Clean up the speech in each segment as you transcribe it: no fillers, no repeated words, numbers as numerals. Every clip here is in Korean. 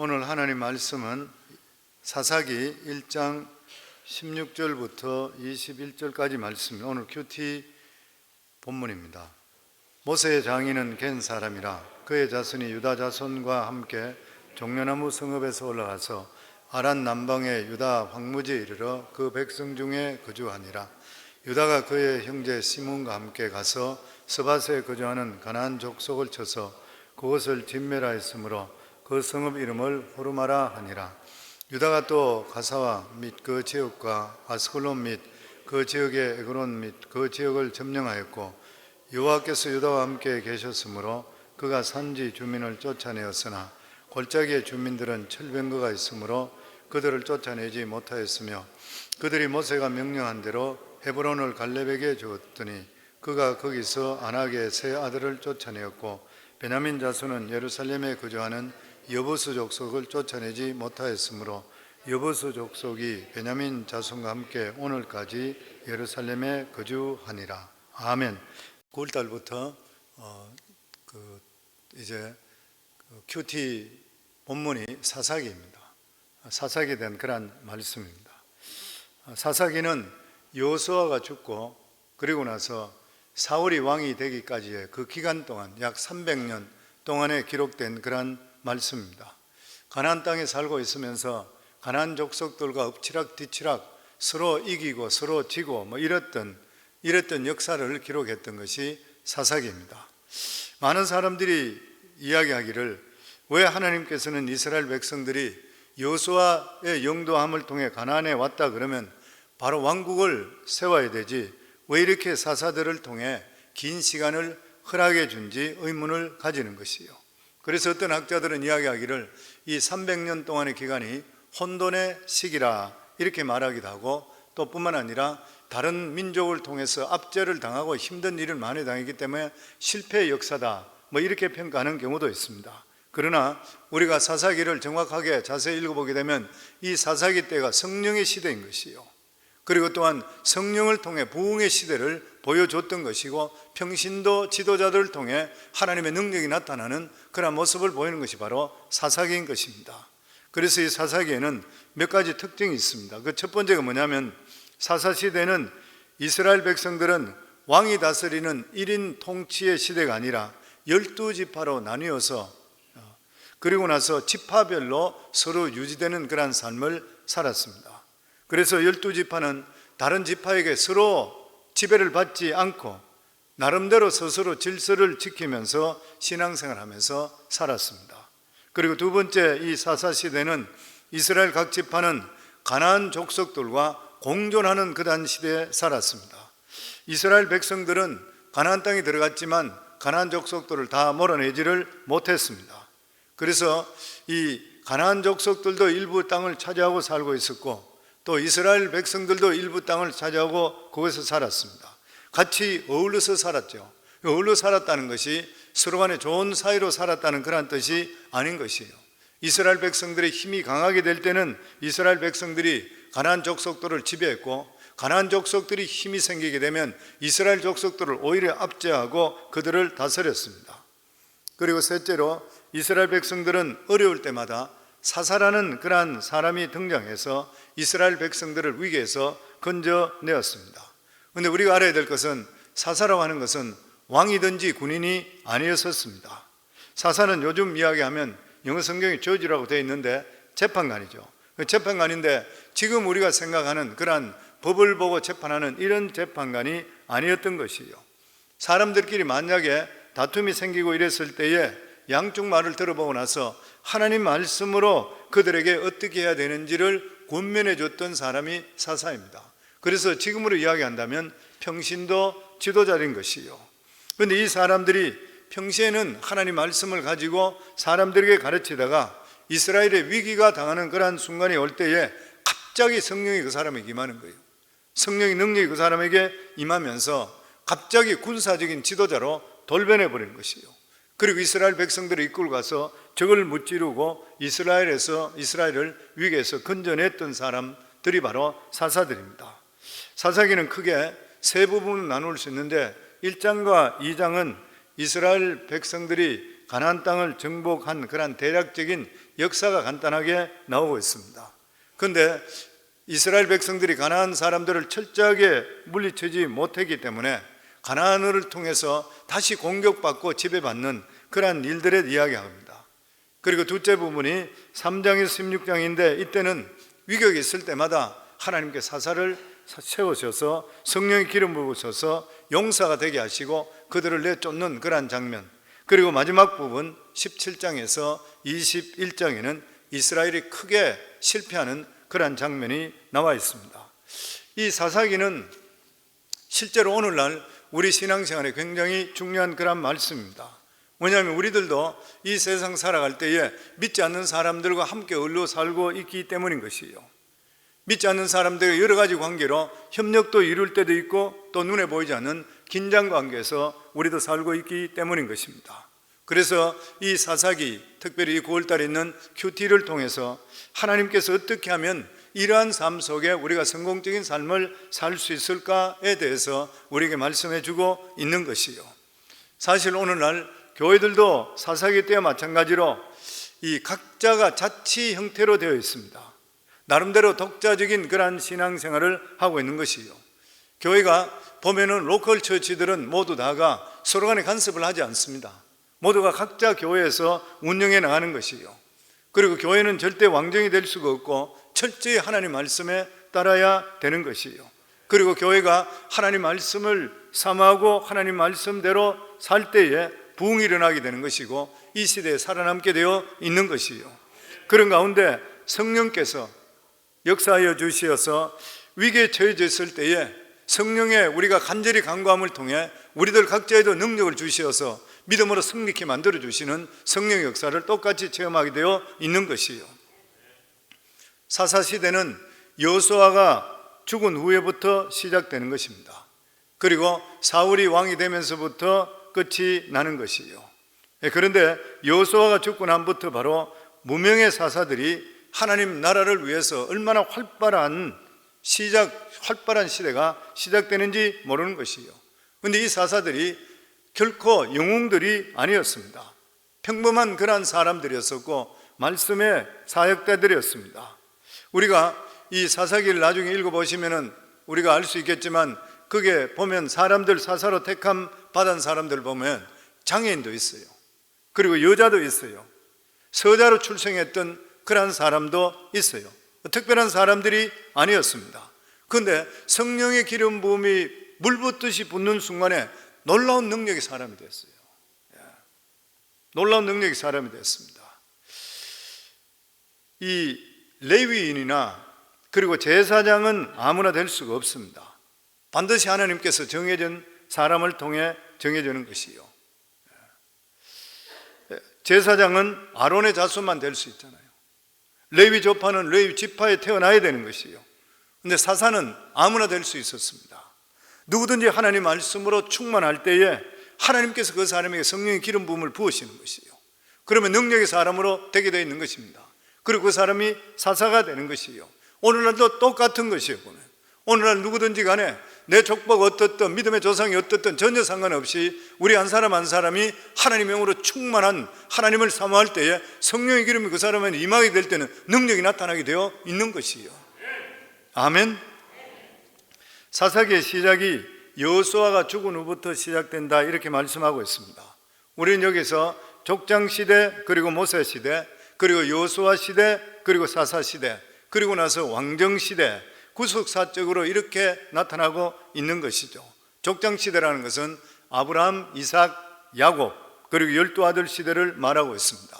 오늘 하나님 말씀은 사사기 1장 16절부터 21절까지 말씀입니다. 오늘 큐티 본문입니다. 모세의 장인은 겐 사람이라 그의 자손이 유다 자손과 함께 종려나무 성읍에서 올라가서 아란 남방의 유다 황무지에 이르러 그 백성 중에 거주하니라. 유다가 그의 형제 시몬과 함께 가서 스밧에 거주하는 가나안 족속을 쳐서 그것을 진메라 했으므로 그 성읍 이름을 호르마라 하니라. 유다가 또 가사와 및 그 지역과 아스글론 및 그 지역의 에그론 및 그 지역을 점령하였고, 여호와께서 유다와 함께 계셨으므로 그가 산지 주민을 쫓아내었으나 골짜기의 주민들은 철병거가 있으므로 그들을 쫓아내지 못하였으며, 그들이 모세가 명령한 대로 헤브론을 갈렙에게 주었더니 그가 거기서 아낙의 세 아들을 쫓아내었고, 베냐민 자손은 예루살렘에 거주하는 여부수 족속을 쫓아내지 못하였으므로 여부수 족속이 베냐민 자손과 함께 오늘까지 예루살렘에 거주하니라. 아멘. 9월달부터 이제 큐티 본문이 사사기입니다. 사사기에 대한 그런 말씀입니다. 사사기는 여호수아가 죽고 그리고 나서 사울이 왕이 되기까지의 그 기간 동안 약 300년 동안에 기록된 그런 말씀입니다. 가나안 땅에 살고 있으면서 가나안 족속들과 엎치락뒤치락 서로 이기고 서로 지고 이랬던 역사를 기록했던 것이 사사기입니다. 많은 사람들이 이야기하기를 왜 하나님께서는 이스라엘 백성들이 여호수아의 영도함을 통해 가나안에 왔다 그러면 바로 왕국을 세워야 되지 왜 이렇게 사사들을 통해 긴 시간을 허락해 준지 의문을 가지는 것이요. 그래서 어떤 학자들은 이야기하기를 이 300년 동안의 기간이 혼돈의 시기라 이렇게 말하기도 하고, 또 뿐만 아니라 다른 민족을 통해서 압제를 당하고 힘든 일을 많이 당했기 때문에 실패의 역사다 이렇게 평가하는 경우도 있습니다. 그러나 우리가 사사기를 정확하게 자세히 읽어보게 되면 이 사사기 때가 성령의 시대인 것이요, 그리고 또한 성령을 통해 부흥의 시대를 보여줬던 것이고, 평신도 지도자들을 통해 하나님의 능력이 나타나는 그런 모습을 보이는 것이 바로 사사기인 것입니다. 그래서 이 사사기에는 몇 가지 특징이 있습니다. 그 첫 번째가 뭐냐면, 사사시대는 이스라엘 백성들은 왕이 다스리는 1인 통치의 시대가 아니라 12지파로 나뉘어서 그리고 나서 지파별로 서로 유지되는 그런 삶을 살았습니다. 그래서 12지파는 다른 지파에게 서로 지배를 받지 않고 나름대로 스스로 질서를 지키면서 신앙생활하면서 살았습니다. 그리고 두 번째, 이 사사시대는 이스라엘 각 지파는 가나안 족속들과 공존하는 그단 시대에 살았습니다. 이스라엘 백성들은 가나안 땅에 들어갔지만 가나안 족속들을 다 몰아내지를 못했습니다. 그래서 이 가나안 족속들도 일부 땅을 차지하고 살고 있었고, 또 이스라엘 백성들도 일부 땅을 차지하고 거기서 살았습니다. 같이 어울려서 살았죠. 어울려 살았다는 것이 서로 간에 좋은 사이로 살았다는 그런 뜻이 아닌 것이에요. 이스라엘 백성들의 힘이 강하게 될 때는 이스라엘 백성들이 가나안 족속들을 지배했고, 가나안 족속들이 힘이 생기게 되면 이스라엘 족속들을 오히려 압제하고 그들을 다스렸습니다. 그리고 셋째로, 이스라엘 백성들은 어려울 때마다 사사라는 그러한 사람이 등장해서 이스라엘 백성들을 위기에서 건져내었습니다. 그런데 우리가 알아야 될 것은 사사라고 하는 것은 왕이든지 군인이 아니었습니다. 사사는 요즘 이야기하면 영어 성경에 저지라고 되어 있는데 재판관이죠. 재판관인데 지금 우리가 생각하는 그러한 법을 보고 재판하는 이런 재판관이 아니었던 것이에요. 사람들끼리 만약에 다툼이 생기고 이랬을 때에 양쪽 말을 들어보고 나서 하나님 말씀으로 그들에게 어떻게 해야 되는지를 권면해 줬던 사람이 사사입니다. 그래서 지금으로 이야기한다면 평신도 지도자인 것이요. 그런데 이 사람들이 평시에는 하나님 말씀을 가지고 사람들에게 가르치다가 이스라엘의 위기가 당하는 그러한 순간이 올 때에 갑자기 성령이 그 사람에게 임하는 거예요. 성령의 능력이 그 사람에게 임하면서 갑자기 군사적인 지도자로 돌변해 버리는 것이에요. 그리고 이스라엘 백성들을 이끌고 가서 적을 무찌르고 이스라엘을 위기에서 건져냈던 사람들이 바로 사사들입니다. 사사기는 크게 세 부분으로 나눌 수 있는데, 1장과 2장은 이스라엘 백성들이 가나안 땅을 정복한 그런 대략적인 역사가 간단하게 나오고 있습니다. 그런데 이스라엘 백성들이 가나안 사람들을 철저하게 물리치지 못했기 때문에 가나안을 통해서 다시 공격받고 지배받는 그러한 일들의 이야기합니다. 그리고 둘째 부분이 3장에서 16장인데, 이때는 위격이 있을 때마다 하나님께 사사를 세우셔서 성령의 기름 부으셔서 용사가 되게 하시고 그들을 내쫓는 그러한 장면, 그리고 마지막 부분 17장에서 21장에는 이스라엘이 크게 실패하는 그러한 장면이 나와 있습니다. 이 사사기는 실제로 오늘날 우리 신앙생활에 굉장히 중요한 그런 말씀입니다. 왜냐하면 우리들도 이 세상 살아갈 때에 믿지 않는 사람들과 함께 어울려 살고 있기 때문인 것이에요. 믿지 않는 사람들과 여러 가지 관계로 협력도 이룰 때도 있고, 또 눈에 보이지 않는 긴장 관계에서 우리도 살고 있기 때문인 것입니다. 그래서 이 사사기, 특별히 이 9월달에 있는 큐티를 통해서 하나님께서 어떻게 하면 이러한 삶 속에 우리가 성공적인 삶을 살 수 있을까에 대해서 우리에게 말씀해 주고 있는 것이요. 사실 오늘날 교회들도 사사기 때와 마찬가지로 이 각자가 자치 형태로 되어 있습니다. 나름대로 독자적인 그러한 신앙생활을 하고 있는 것이요. 교회가 보면은 로컬 처치들은 모두 다가 서로 간에 간섭을 하지 않습니다. 모두가 각자 교회에서 운영해 나가는 것이요. 그리고 교회는 절대 왕정이 될 수가 없고 철저히 하나님 말씀에 따라야 되는 것이요. 그리고 교회가 하나님 말씀을 사모하고 하나님 말씀대로 살 때에 부흥이 일어나게 되는 것이고, 이 시대에 살아남게 되어 있는 것이요. 그런 가운데 성령께서 역사하여 주시어서 위기에 처해졌을 때에 성령의 우리가 간절히 간구함을 통해 우리들 각자에도 능력을 주시어서 믿음으로 승리케 만들어 주시는 성령의 역사를 똑같이 체험하게 되어 있는 것이요. 사사시대는 여호수아가 죽은 후에부터 시작되는 것입니다. 그리고 사울이 왕이 되면서부터 끝이 나는 것이요. 그런데 여호수아가 죽고 난부터 바로 무명의 사사들이 하나님 나라를 위해서 얼마나 활발한 시대가 시작되는지 모르는 것이요. 그런데 이 사사들이 결코 영웅들이 아니었습니다. 평범한 그러한 사람들이었었고 말씀의 사역자들이었습니다. 우리가 이 사사기를 나중에 읽어보시면 우리가 알 수 있겠지만, 그게 보면 사람들, 사사로 택함 받은 사람들 보면 장애인도 있어요. 그리고 여자도 있어요. 서자로 출생했던 그러한 사람도 있어요. 특별한 사람들이 아니었습니다. 그런데 성령의 기름 부음이 물 붓듯이 붓는 순간에 놀라운 능력의 사람이 됐어요. 놀라운 능력의 사람이 됐습니다. 이 레위인이나 그리고 제사장은 아무나 될 수가 없습니다. 반드시 하나님께서 정해진 사람을 통해 정해지는 것이요. 제사장은 아론의 자손만 될 수 있잖아요. 레위 조파는 레위 지파에 태어나야 되는 것이요. 그런데 사사는 아무나 될 수 있었습니다. 누구든지 하나님 말씀으로 충만할 때에 하나님께서 그 사람에게 성령의 기름 부음을 부으시는 것이요. 그러면 능력의 사람으로 되게 되어 있는 것입니다. 그리고 그 사람이 사사가 되는 것이요. 오늘날도 똑같은 것이요. 오늘날 누구든지 간에 내 족보가 어떻든 믿음의 조상이 어떻든 전혀 상관없이 우리 한 사람 한 사람이 하나님의 영으로 충만한 하나님을 사모할 때에 성령의 기름이 그 사람에게 임하게 될 때는 능력이 나타나게 되어 있는 것이요. 아멘. 사사기의 시작이 여호수아가 죽은 후부터 시작된다, 이렇게 말씀하고 있습니다. 우리는 여기서 족장 시대, 그리고 모세 시대, 그리고 여호수아 시대, 그리고 사사 시대, 그리고 나서 왕정 시대, 구속사적으로 이렇게 나타나고 있는 것이죠. 족장 시대라는 것은 아브라함, 이삭, 야곱, 그리고 12아들 시대를 말하고 있습니다.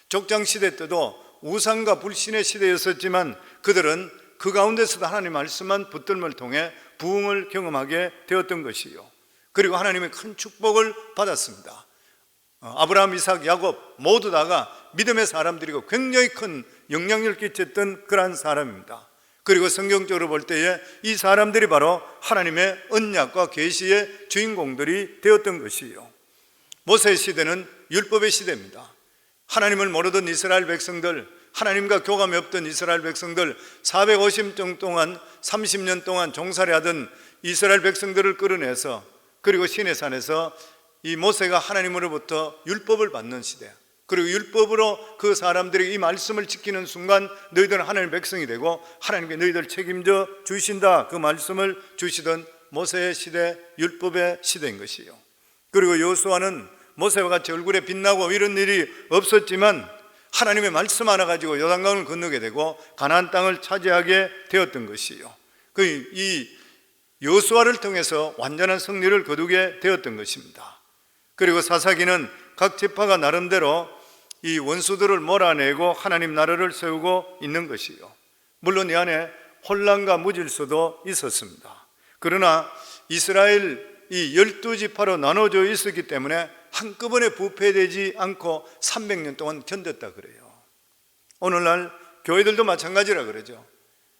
족장 시대 때도 우상과 불신의 시대였었지만 그들은 그 가운데서도 하나님 말씀만 붙들음을 통해 부흥을 경험하게 되었던 것이요. 그리고 하나님의 큰 축복을 받았습니다. 아브라함, 이삭, 야곱 모두 다가 믿음의 사람들이고 굉장히 큰 영향력을 끼쳤던 그러한 사람입니다. 그리고 성경적으로 볼 때에 이 사람들이 바로 하나님의 언약과 계시의 주인공들이 되었던 것이요. 모세 시대는 율법의 시대입니다. 하나님을 모르던 이스라엘 백성들, 하나님과 교감이 없던 이스라엘 백성들, 450년 동안 30년 동안 종살이 하던 이스라엘 백성들을 끌어내서, 그리고 시내산에서 이 모세가 하나님으로부터 율법을 받는 시대, 그리고 율법으로 그 사람들이 이 말씀을 지키는 순간 너희들은 하나님의 백성이 되고 하나님께 너희들 책임져 주신다, 그 말씀을 주시던 모세의 시대, 율법의 시대인 것이요. 그리고 여호수아는 모세와 같이 얼굴에 빛나고 이런 일이 없었지만 하나님의 말씀 하나 가지고 요단강을 건너게 되고 가나안 땅을 차지하게 되었던 것이요. 이 여호수아를 통해서 완전한 승리를 거두게 되었던 것입니다. 그리고 사사기는 각 지파가 나름대로 이 원수들을 몰아내고 하나님 나라를 세우고 있는 것이요. 물론 이 안에 혼란과 무질서도 있었습니다. 그러나 이스라엘 이 12지파로 나눠져 있었기 때문에 한꺼번에 부패되지 않고 300년 동안 견뎠다 그래요. 오늘날 교회들도 마찬가지라 그러죠.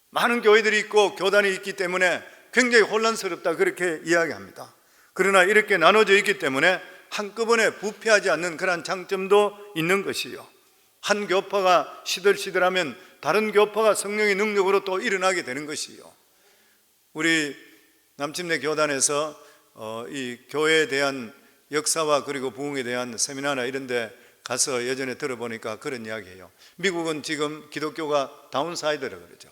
많은 교회들이 있고 교단이 있기 때문에 굉장히 혼란스럽다 그렇게 이야기합니다. 그러나 이렇게 나눠져 있기 때문에 한꺼번에 부패하지 않는 그런 장점도 있는 것이요. 한 교파가 시들시들하면 다른 교파가 성령의 능력으로 또 일어나게 되는 것이요. 우리 남침내 교단에서 이 교회에 대한 역사와 그리고 부흥에 대한 세미나나 이런 데 가서 예전에 들어보니까 그런 이야기예요. 미국은 지금 기독교가 다운사이드라 그러죠.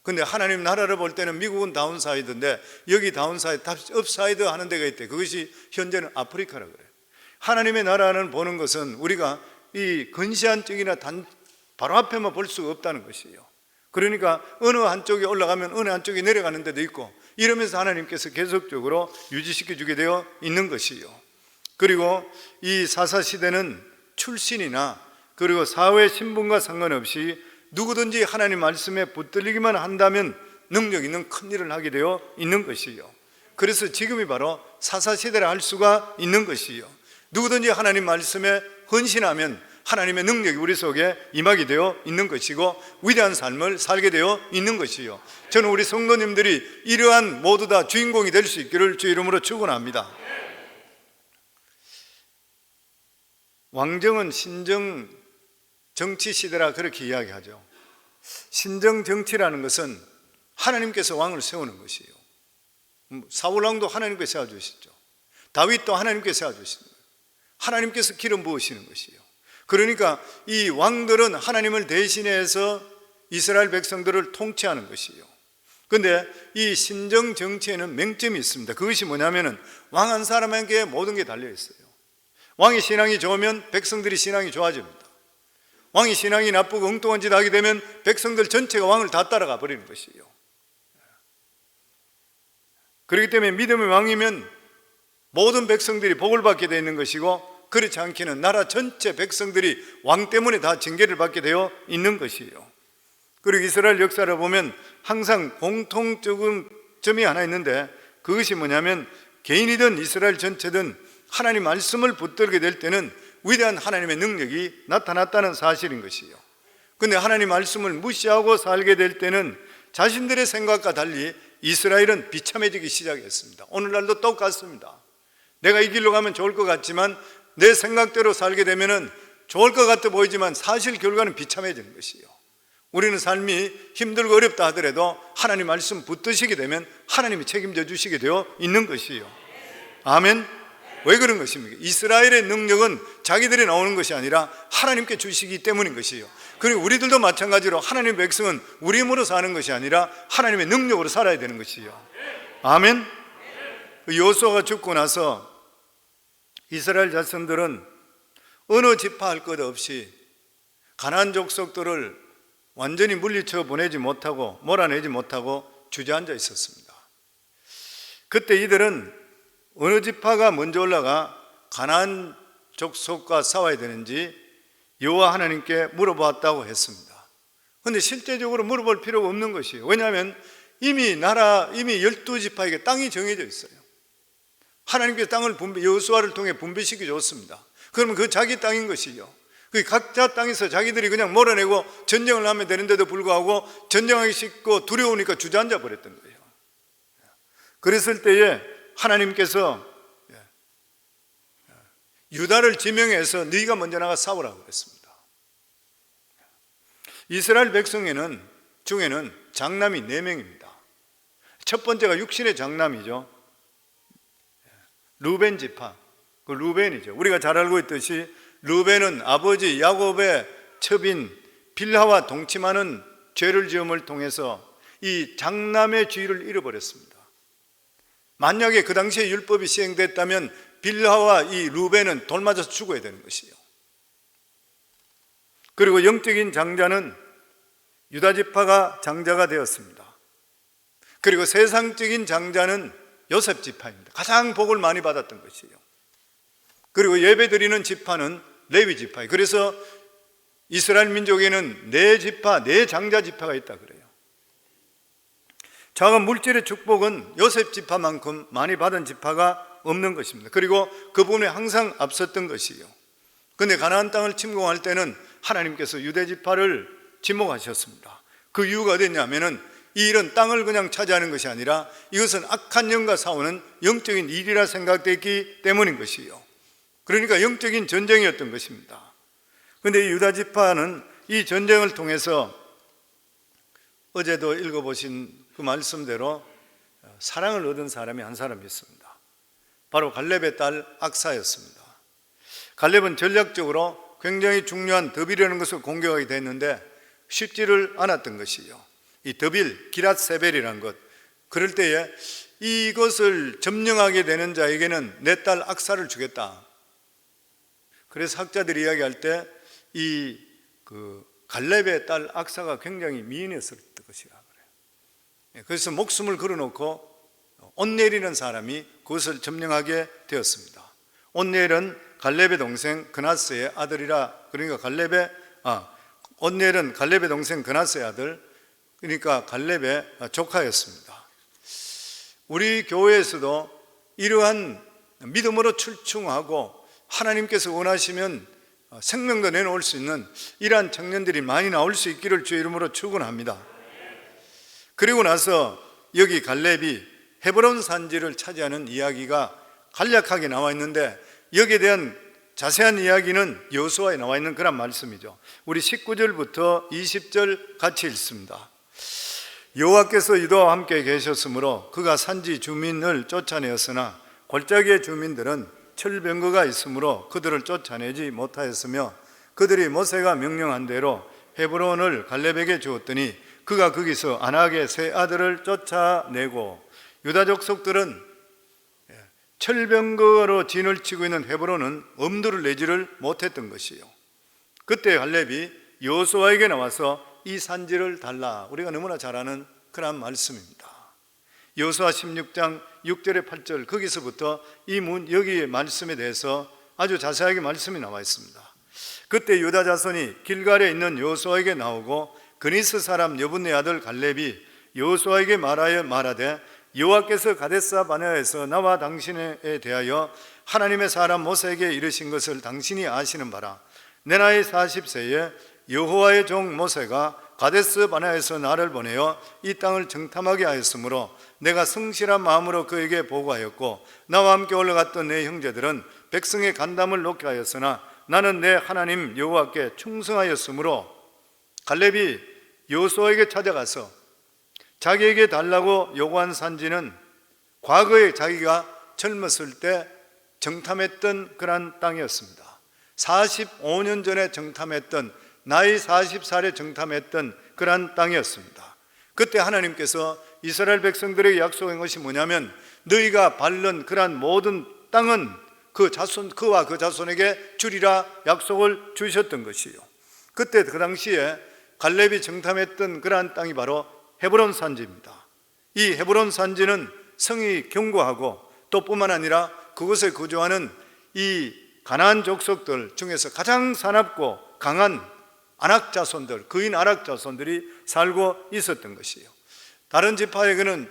근데 하나님 나라를 볼 때는 미국은 다운사이드인데 여기 다운사이드, 업사이드 하는 데가 있대. 그것이 현재는 아프리카라 그래요. 하나님의 나라는 보는 것은 우리가 이 근시한 쪽이나 바로 앞에만 볼 수가 없다는 것이에요. 그러니까 어느 한쪽에 올라가면 어느 한쪽에 내려가는 데도 있고 이러면서 하나님께서 계속적으로 유지시켜 주게 되어 있는 것이요. 그리고 이 사사시대는 출신이나 그리고 사회 신분과 상관없이 누구든지 하나님 말씀에 붙들리기만 한다면 능력 있는 큰 일을 하게 되어 있는 것이요. 그래서 지금이 바로 사사시대라 할 수가 있는 것이요. 누구든지 하나님 말씀에 헌신하면 하나님의 능력이 우리 속에 임하게 되어 있는 것이고 위대한 삶을 살게 되어 있는 것이요. 저는 우리 성도님들이 이러한 모두 다 주인공이 될 수 있기를 주 이름으로 축원합니다. 왕정은 신정 정치 시대라 그렇게 이야기하죠. 신정 정치라는 것은 하나님께서 왕을 세우는 것이에요. 사울왕도 하나님께서 세워주시죠. 다윗도 하나님께서 세워주십니다. 하나님께서 기름 부으시는 것이에요. 그러니까 이 왕들은 하나님을 대신해서 이스라엘 백성들을 통치하는 것이에요. 그런데 이 신정 정치에는 맹점이 있습니다. 그것이 뭐냐면은 왕 한 사람에게 모든 게 달려 있어요. 왕의 신앙이 좋으면 백성들이 신앙이 좋아집니다. 왕이 신앙이 나쁘고 엉뚱한 짓 하게 되면 백성들 전체가 왕을 다 따라가 버리는 것이에요. 그렇기 때문에 믿음의 왕이면 모든 백성들이 복을 받게 되어 있는 것이고 그렇지 않기는 나라 전체 백성들이 왕 때문에 다 징계를 받게 되어 있는 것이에요. 그리고 이스라엘 역사를 보면 항상 공통적인 점이 하나 있는데 그것이 뭐냐면 개인이든 이스라엘 전체든 하나님 말씀을 붙들게 될 때는 위대한 하나님의 능력이 나타났다는 사실인 것이에요. 그런데 하나님 말씀을 무시하고 살게 될 때는 자신들의 생각과 달리 이스라엘은 비참해지기 시작했습니다. 오늘날도 똑같습니다. 내가 이 길로 가면 좋을 것 같지만 내 생각대로 살게 되면 좋을 것 같아 보이지만 사실 결과는 비참해지는 것이에요. 우리는 삶이 힘들고 어렵다 하더라도 하나님 말씀 붙드시게 되면 하나님이 책임져 주시게 되어 있는 것이에요. 아멘. 왜 그런 것입니까? 이스라엘의 능력은 자기들이 나오는 것이 아니라 하나님께 주시기 때문인 것이에요. 그리고 우리들도 마찬가지로 하나님의 백성은 우리 힘으로 사는 것이 아니라 하나님의 능력으로 살아야 되는 것이에요. 아멘. 여호수아가 죽고 나서 이스라엘 자손들은 어느 지파할 것 없이 가나안 족속들을 완전히 물리쳐 보내지 못하고 몰아내지 못하고 주저앉아 있었습니다. 그때 이들은 어느 지파가 먼저 올라가 가나안 족속과 싸워야 되는지 여호와 하나님께 물어보았다고 했습니다. 그런데 실제적으로 물어볼 필요가 없는 것이에요. 왜냐하면 이미 12지파에게 땅이 정해져 있어요. 하나님께서 땅을 여호수아를 통해 분배시켜 줬습니다. 그러면 그 자기 땅인 것이죠. 그 각자 땅에서 자기들이 그냥 몰아내고 전쟁을 하면 되는데도 불구하고 전쟁하기 쉽고 두려우니까 주저앉아 버렸던 거예요. 그랬을 때에 하나님께서 유다를 지명해서 너희가 먼저 나가 싸우라고 했습니다. 이스라엘 백성에는 중에는 장남이 4명입니다. 첫 번째가 육신의 장남이죠. 루벤 지파, 그 루벤이죠. 우리가 잘 알고 있듯이 르벤은 아버지 야곱의 첩인 빌하와 동침하는 죄를 지음을 통해서 이 장남의 지위를 잃어버렸습니다. 만약에 그 당시에 율법이 시행됐다면 빌하와 이 르벤은 돌 맞아서 죽어야 되는 것이요. 그리고 영적인 장자는 유다지파가 장자가 되었습니다. 그리고 세상적인 장자는 요셉 지파입니다. 가장 복을 많이 받았던 것이에요. 그리고 예배드리는 지파는 레위 지파예요. 그래서 이스라엘 민족에는 네 지파, 네 장자 지파가 있다 그래요. 작은 물질의 축복은 요셉 지파만큼 많이 받은 지파가 없는 것입니다. 그리고 그 부분에 항상 앞섰던 것이에요. 그런데 가나안 땅을 침공할 때는 하나님께서 유대 지파를 지목하셨습니다. 그 이유가 어딨냐면은 이 일은 땅을 그냥 차지하는 것이 아니라 이것은 악한 영과 싸우는 영적인 일이라 생각됐기 때문인 것이에요. 그러니까 영적인 전쟁이었던 것입니다. 그런데 이 유다 지파는 이 전쟁을 통해서 어제도 읽어보신 그 말씀대로 사랑을 얻은 사람이 한 사람이 있습니다. 바로 갈렙의 딸 악사였습니다. 갈렙은 전략적으로 굉장히 중요한 더빌이라는 것을 공격하게 됐는데 쉽지를 않았던 것이요. 이 더빌, 기랏세벨이라는 것, 그럴 때에 이것을 점령하게 되는 자에게는 내 딸 악사를 주겠다. 그래서 학자들이 이야기할 때 이 갈렙의 딸 악사가 굉장히 미인했을 것이라 그래요. 그래서 목숨을 걸어놓고 온넬이라는 사람이 그것을 점령하게 되었습니다. 온넬은 갈렙의 동생 그나스의 아들이라, 그러니까 온넬은 갈렙의 동생 그나스의 아들, 그러니까 갈렙의 조카였습니다. 우리 교회에서도 이러한 믿음으로 출중하고 하나님께서 원하시면 생명도 내놓을 수 있는 이러한 청년들이 많이 나올 수 있기를 주의 이름으로 축원합니다. 그리고 나서 여기 갈렙이 헤브론 산지를 차지하는 이야기가 간략하게 나와 있는데 여기에 대한 자세한 이야기는 여호수아에 나와 있는 그런 말씀이죠. 우리 19절부터 20절 같이 읽습니다. 여호와께서 유다와 함께 계셨으므로 그가 산지 주민을 쫓아내었으나 골짜기의 주민들은 철병거가 있으므로 그들을 쫓아내지 못하였으며 그들이 모세가 명령한 대로 헤브론을 갈렙에게 주었더니 그가 거기서 아낙의 세 아들을 쫓아내고 유다 족속들은 철병거로 진을 치고 있는 헤브론은 엄두를 내지를 못했던 것이요. 그때 갈렙이 여호수아에게 나와서 이 산지를 달라. 우리가 너무나 잘 아는 그런 말씀입니다. 여호수아 16장 6절에 8절 거기서부터 여기의 말씀에 대해서 아주 자세하게 말씀이 나와 있습니다. 그때 유다 자손이 길갈에 있는 여호수아에게 나오고 그니스 사람 여분네 아들 갈렙이 여호수아에게 말하되 여호와께서 가데스 바네아에서 나와 당신에 대하여 하나님의 사람 모세에게 이르신 것을 당신이 아시는 바라. 내 나이 40세에 여호와의 종 모세가 가데스 바네아에서 나를 보내어 이 땅을 정탐하게 하였으므로 내가 성실한 마음으로 그에게 보고하였고 나와 함께 올라갔던 내 형제들은 백성의 간담을 놓게 하였으나 나는 내 하나님 여호와께 충성하였으므로 갈렙이 여호수아에게 찾아가서 자기에게 달라고 요구한 산지는 과거에 자기가 젊었을 때 정탐했던 그런 땅이었습니다. 45년 전에 정탐했던, 나이 40살에 정탐했던 그런 땅이었습니다. 그때 하나님께서 이스라엘 백성들에게 약속한 것이 뭐냐면 너희가 밟는 그러한 모든 땅은 그와 그 자손에게 주리라 약속을 주셨던 것이요. 그때 그 당시에 갈렙이 정탐했던 그러한 땅이 바로 헤브론 산지입니다. 이 헤브론 산지는 성이 견고하고 또 뿐만 아니라 그곳에 거주하는 이 가나안 족속들 중에서 가장 사납고 강한 아낙 자손들, 그인 아낙 자손들이 살고 있었던 것이에요. 다른 지파에게는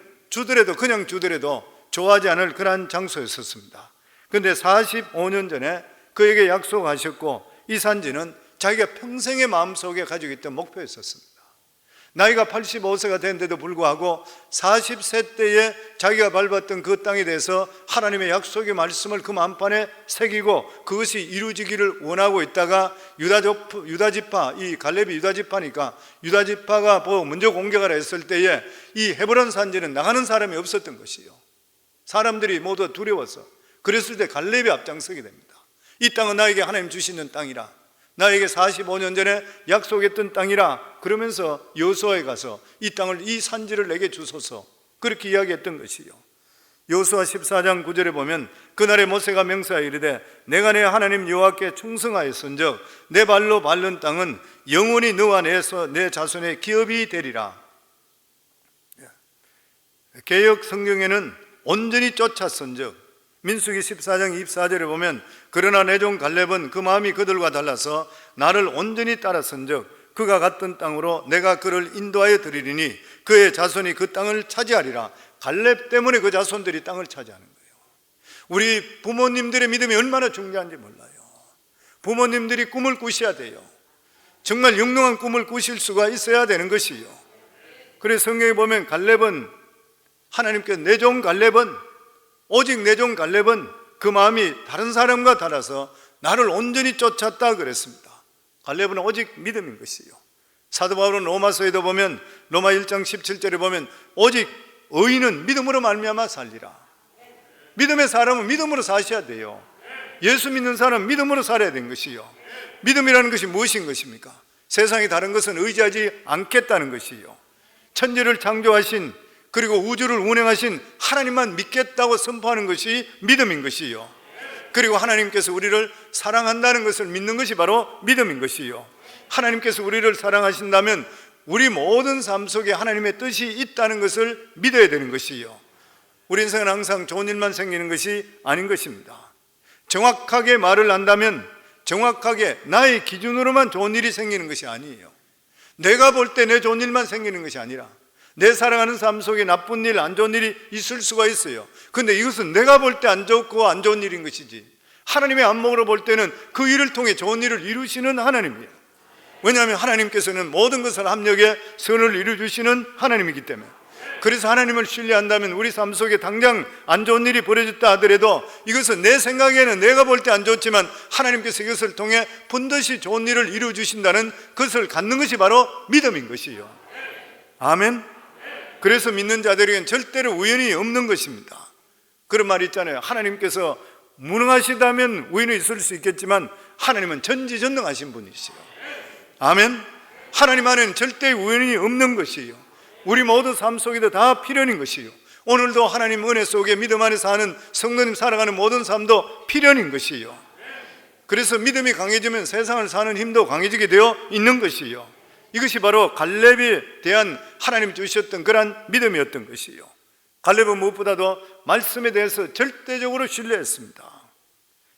그냥 주더라도 좋아하지 않을 그러한 장소였었습니다. 그런데 45년 전에 그에게 약속하셨고 이 산지는 자기가 평생의 마음속에 가지고 있던 목표였었습니다. 나이가 85세가 됐는데도 불구하고 40세 때에 자기가 밟았던 그 땅에 대해서 하나님의 약속의 말씀을 그 마음판에 새기고 그것이 이루어지기를 원하고 있다가 유다지파, 이 갈렙이 유다지파니까 유다지파가 먼저 공격을 했을 때에 이 헤브론 산지는 나가는 사람이 없었던 것이에요. 사람들이 모두 두려워서. 그랬을 때 갈렙이 앞장서게 됩니다. 이 땅은 나에게 하나님 주시는 땅이라, 나에게 45년 전에 약속했던 땅이라, 그러면서 여호수아에 가서 이 땅을, 이 산지를 내게 주소서, 그렇게 이야기했던 것이요. 여호수아 14장 9절에 보면 그날에 모세가 명사하여 이르되 내가 내 하나님 여호와께 충성하였은즉 내 발로 밟는 땅은 영원히 너와 내 자손의 기업이 되리라. 개역 성경에는 온전히 쫓았은즉, 민수기 14장 24절에 보면 그러나 내 종 갈렙은 그 마음이 그들과 달라서 나를 온전히 따랐은즉 그가 갔던 땅으로 내가 그를 인도하여 드리리니 그의 자손이 그 땅을 차지하리라. 갈렙 때문에 그 자손들이 땅을 차지하는 거예요. 우리 부모님들의 믿음이 얼마나 중요한지 몰라요. 부모님들이 꿈을 꾸셔야 돼요. 정말 영롱한 꿈을 꾸실 수가 있어야 되는 것이요. 그래서 성경에 보면 갈렙은, 하나님께서 내 종 갈렙은, 오직 내 종 갈렙은 그 마음이 다른 사람과 달라서 나를 온전히 쫓았다 그랬습니다. 갈렙은 오직 믿음인 것이요. 사도 바울은 로마서에도 보면, 로마 1장 17절에 보면 오직 의인은 믿음으로 말미암아 살리라. 믿음의 사람은 믿음으로 사셔야 돼요. 예수 믿는 사람은 믿음으로 살아야 되는 것이요. 믿음이라는 것이 무엇인 것입니까? 세상의 다른 것은 의지하지 않겠다는 것이요. 천지를 창조하신, 그리고 우주를 운행하신 하나님만 믿겠다고 선포하는 것이 믿음인 것이요. 그리고 하나님께서 우리를 사랑한다는 것을 믿는 것이 바로 믿음인 것이요. 하나님께서 우리를 사랑하신다면 우리 모든 삶 속에 하나님의 뜻이 있다는 것을 믿어야 되는 것이요. 우리 인생은 항상 좋은 일만 생기는 것이 아닌 것입니다. 정확하게 말을 한다면 정확하게 나의 기준으로만 좋은 일이 생기는 것이 아니에요. 내가 볼 때 내 좋은 일만 생기는 것이 아니라 내 살아가는 삶 속에 나쁜 일, 안 좋은 일이 있을 수가 있어요. 그런데 이것은 내가 볼 때 안 좋고 안 좋은 일인 것이지, 하나님의 안목으로 볼 때는 그 일을 통해 좋은 일을 이루시는 하나님이에요. 왜냐하면 하나님께서는 모든 것을 합력해 선을 이루어주시는 하나님이기 때문에. 그래서 하나님을 신뢰한다면 우리 삶 속에 당장 안 좋은 일이 벌어졌다 하더라도 이것은 내 생각에는 내가 볼 때 안 좋지만 하나님께서 이것을 통해 반드시 좋은 일을 이루어주신다는 것을 갖는 것이 바로 믿음인 것이에요. 아멘. 그래서 믿는 자들에게는 절대로 우연이 없는 것입니다. 그런 말이 있잖아요. 하나님께서 무능하시다면 우연이 있을 수 있겠지만 하나님은 전지전능하신 분이시요. 아멘. 하나님 안에는 절대 우연이 없는 것이에요. 우리 모두 삶 속에도 다 필연인 것이에요. 오늘도 하나님 은혜 속에 믿음 안에 사는 성도님 살아가는 모든 삶도 필연인 것이에요. 그래서 믿음이 강해지면 세상을 사는 힘도 강해지게 되어 있는 것이에요. 이것이 바로 갈렙에 대한 하나님 주셨던 그러한 믿음이었던 것이에요. 갈렙은 무엇보다도 말씀에 대해서 절대적으로 신뢰했습니다.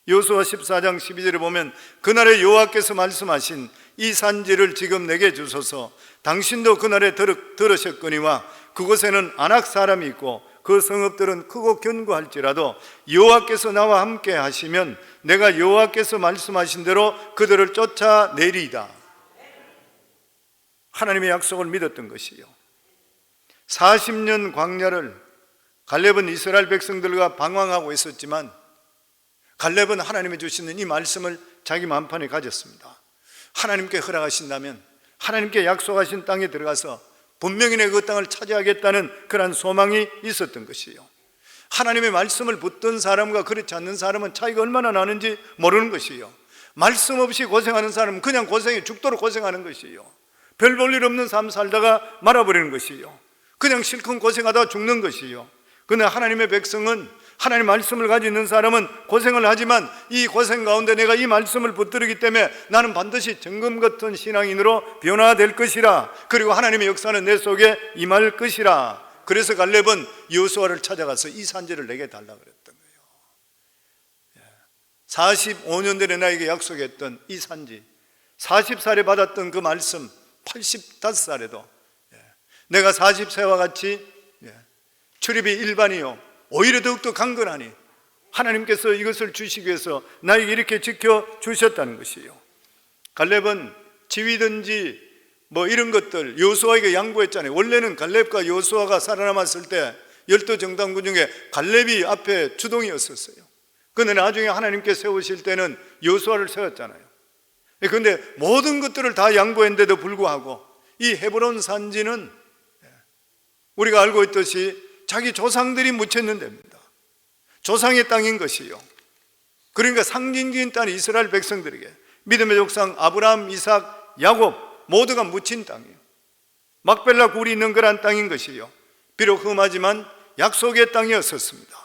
여호수아 14장 12절에 보면 그날에 여호와께서 말씀하신 이 산지를 지금 내게 주소서. 당신도 그날에 들으셨거니와 그곳에는 아낙 사람이 있고 그 성읍들은 크고 견고할지라도 여호와께서 나와 함께 하시면 내가 여호와께서 말씀하신 대로 그들을 쫓아내리이다. 하나님의 약속을 믿었던 것이요. 40년 광야를 갈렙은 이스라엘 백성들과 방황하고 있었지만 갈렙은 하나님이 주시는 이 말씀을 자기 만판에 가졌습니다. 하나님께 허락하신다면 하나님께 약속하신 땅에 들어가서 분명히 내 그 땅을 차지하겠다는 그런 소망이 있었던 것이요. 하나님의 말씀을 붙든 사람과 그렇지 않는 사람은 차이가 얼마나 나는지 모르는 것이요. 말씀 없이 고생하는 사람은 그냥 고생해 죽도록 고생하는 것이요. 별 볼 일 없는 삶 살다가 말아버리는 것이요. 그냥 실컷 고생하다가 죽는 것이요. 그러나 하나님의 백성은, 하나님 말씀을 가지고 있는 사람은 고생을 하지만 이 고생 가운데 내가 이 말씀을 붙들기 때문에 나는 반드시 정금 같은 신앙인으로 변화될 것이라. 그리고 하나님의 역사는 내 속에 임할 것이라. 그래서 갈렙은 여호수아를 찾아가서 이 산지를 내게 달라 그랬던 거예요. 45년 전에 나에게 약속했던 이 산지, 40살에 받았던 그 말씀 85살에도 내가 40세와 같이 출입이 일반이요 오히려 더욱더 강건하니 하나님께서 이것을 주시기 위해서 나에게 이렇게 지켜주셨다는 것이에요. 갈렙은 지위든지 뭐 이런 것들 여호수아에게 양보했잖아요. 원래는 갈렙과 여호수아가 살아남았을 때 12정당군 중에 갈렙이 앞에 주동이었었어요. 그런데 나중에 하나님께 세우실 때는 여호수아를 세웠잖아요. 그런데 모든 것들을 다 양보했는데도 불구하고 이 헤브론 산지는 우리가 알고 있듯이 자기 조상들이 묻혔는 데입니다. 조상의 땅인 것이요. 그러니까 상징적인 땅이 이스라엘 백성들에게 믿음의 족상 아브라함, 이삭, 야곱 모두가 묻힌 땅이에요. 막벨라 굴이 있는 그런 땅인 것이요, 비록 험하지만 약속의 땅이었었습니다.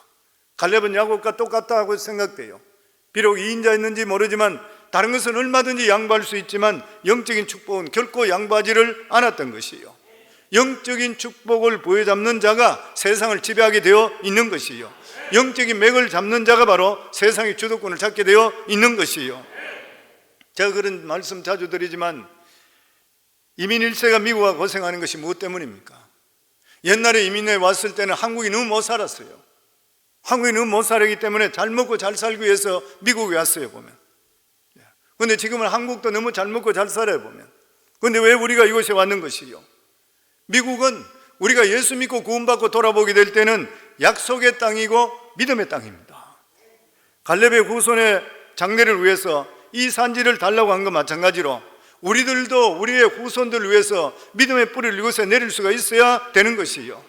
갈렙은 야곱과 똑같다고 생각돼요. 비록 이인자였는지 모르지만 다른 것은 얼마든지 양보할 수 있지만 영적인 축복은 결코 양보하지를 않았던 것이요, 영적인 축복을 부여잡는 자가 세상을 지배하게 되어 있는 것이요, 영적인 맥을 잡는 자가 바로 세상의 주도권을 잡게 되어 있는 것이요. 제가 그런 말씀 자주 드리지만 이민 1세가 미국 와 고생하는 것이 무엇 때문입니까? 옛날에 이민에 왔을 때는 한국이 너무 못 살았어요. 한국이 너무 못 살기 때문에 잘 먹고 잘 살기 위해서 미국에 왔어요, 보면. 그런데 지금은 한국도 너무 잘 먹고 잘 살아요, 보면. 그런데 왜 우리가 이곳에 왔는 것이요? 미국은 우리가 예수 믿고 구원받고 돌아보게 될 때는 약속의 땅이고 믿음의 땅입니다. 갈렙의 후손의 장래를 위해서 이 산지를 달라고 한 것 마찬가지로 우리들도 우리의 후손들을 위해서 믿음의 뿌리를 이곳에 내릴 수가 있어야 되는 것이요,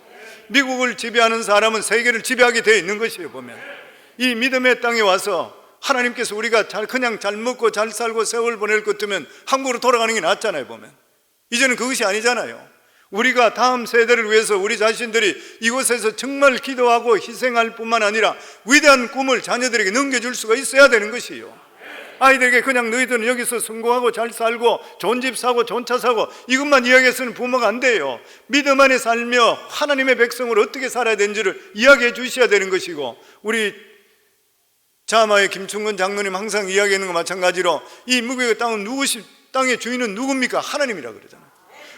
미국을 지배하는 사람은 세계를 지배하게 되어 있는 것이에요, 보면. 이 믿음의 땅에 와서 하나님께서 우리가 그냥 잘 먹고 잘 살고 세월 보낼 것 같으면 한국으로 돌아가는 게 낫잖아요, 보면. 이제는 그것이 아니잖아요. 우리가 다음 세대를 위해서 우리 자신들이 이곳에서 정말 기도하고 희생할 뿐만 아니라 위대한 꿈을 자녀들에게 넘겨줄 수가 있어야 되는 것이에요. 아이들에게 그냥 너희들은 여기서 성공하고 잘 살고 좋은 집 사고 좋은 차 사고 이것만 이야기해서는 부모가 안 돼요. 믿음 안에 살며 하나님의 백성으로 어떻게 살아야 되는지를 이야기해 주셔야 되는 것이고, 우리 자마의 김충근 장로님 항상 이야기하는 것 마찬가지로 이 미국의 땅은 땅의 주인은 누굽니까? 하나님이라 그러잖아요.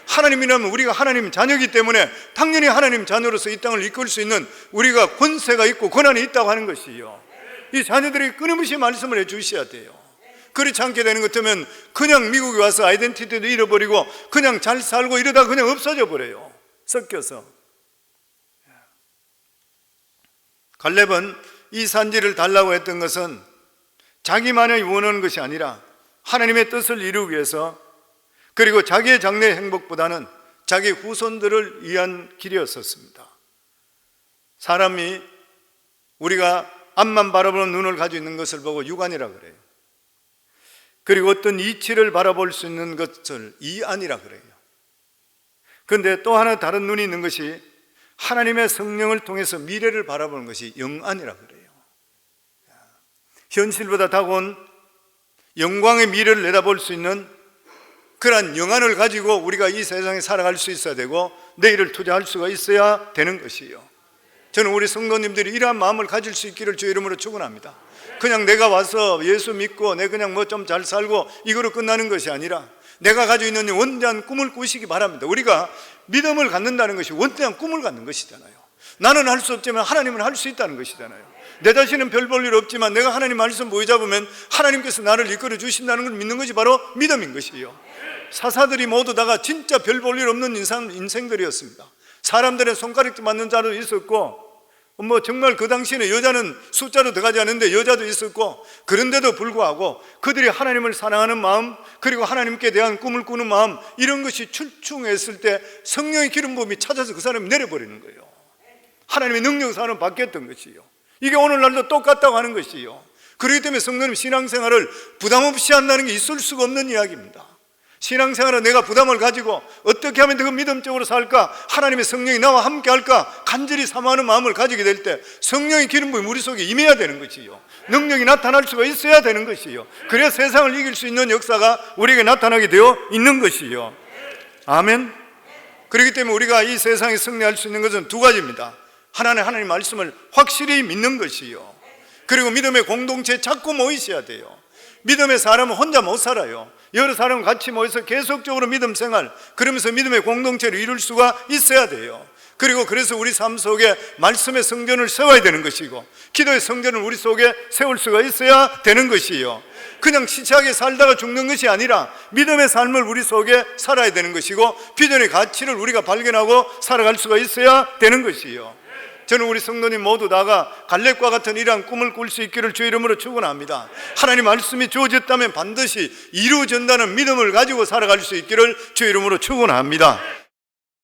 하나님이라면 우리가 하나님 자녀이기 때문에 당연히 하나님 자녀로서 이 땅을 이끌 수 있는 우리가 권세가 있고 권한이 있다고 하는 것이요, 이 자녀들이 끊임없이 말씀을 해 주셔야 돼요. 그렇지 않게 되는 것 같으면 그냥 미국에 와서 아이덴티티도 잃어버리고 그냥 잘 살고 이러다 그냥 없어져 버려요, 섞여서. 갈렙은 이 산지를 달라고 했던 것은 자기만이 원하는 것이 아니라 하나님의 뜻을 이루기 위해서, 그리고 자기의 장래의 행복보다는 자기 후손들을 위한 길이었었습니다. 사람이 우리가 앞만 바라보는 눈을 가지고 있는 것을 보고 육안이라 그래요. 그리고 어떤 이치를 바라볼 수 있는 것을 이안이라 그래요. 그런데 또 하나 다른 눈이 있는 것이 하나님의 성령을 통해서 미래를 바라보는 것이 영안이라 그래요. 현실보다 다가온 영광의 미래를 내다볼 수 있는 그러한 영안을 가지고 우리가 이 세상에 살아갈 수 있어야 되고 내일을 투자할 수가 있어야 되는 것이에요. 저는 우리 성도님들이 이러한 마음을 가질 수 있기를 주의 이름으로 축원합니다. 그냥 내가 와서 예수 믿고 내 그냥 뭐 좀 잘 살고 이거로 끝나는 것이 아니라 내가 가지고 있는 원대한 꿈을 꾸시기 바랍니다. 우리가 믿음을 갖는다는 것이 원대한 꿈을 갖는 것이잖아요. 나는 할 수 없지만 하나님은 할 수 있다는 것이잖아요. 내 자신은 별 볼 일 없지만 내가 하나님 말씀 보여 잡으면 하나님께서 나를 이끌어 주신다는 걸 믿는 것이 바로 믿음인 것이에요. 사사들이 모두 다가 진짜 별 볼 일 없는 인생들이었습니다. 사람들의 손가락질 맞는 자도 있었고, 뭐 정말 그 당시에는 여자는 숫자로 들어가지 않는데 여자도 있었고, 그런데도 불구하고 그들이 하나님을 사랑하는 마음, 그리고 하나님께 대한 꿈을 꾸는 마음, 이런 것이 출중했을 때 성령의 기름 부음이 찾아서 그 사람이 내려버리는 거예요. 하나님의 능력 사람은 바뀌었던 것이요, 이게 오늘날도 똑같다고 하는 것이요. 그렇기 때문에 성도님 신앙생활을 부담 없이 한다는 게 있을 수가 없는 이야기입니다. 신앙생활은 내가 부담을 가지고 어떻게 하면 더 믿음적으로 살까, 하나님의 성령이 나와 함께 할까 간절히 사모하는 마음을 가지게 될 때 성령의 기름 부음이 우리 속에 임해야 되는 것이요, 능력이 나타날 수가 있어야 되는 것이요, 그래야 세상을 이길 수 있는 역사가 우리에게 나타나게 되어 있는 것이요. 아멘. 그렇기 때문에 우리가 이 세상에 승리할 수 있는 것은 두 가지입니다. 하나는 하나님 말씀을 확실히 믿는 것이요, 그리고 믿음의 공동체에 자꾸 모이셔야 돼요. 믿음의 사람은 혼자 못 살아요. 여러 사람 같이 모여서 계속적으로 믿음 생활, 그러면서 믿음의 공동체를 이룰 수가 있어야 돼요. 그리고 그래서 우리 삶 속에 말씀의 성전을 세워야 되는 것이고, 기도의 성전을 우리 속에 세울 수가 있어야 되는 것이에요. 그냥 시체하게 살다가 죽는 것이 아니라 믿음의 삶을 우리 속에 살아야 되는 것이고, 비전의 가치를 우리가 발견하고 살아갈 수가 있어야 되는 것이에요. 저는 우리 성도님 모두 다가 갈렙과 같은 이러한 꿈을 꿀 수 있기를 주의 이름으로 축원합니다. 하나님 말씀이 주어졌다면 반드시 이루어진다는 믿음을 가지고 살아갈 수 있기를 주의 이름으로 축원합니다.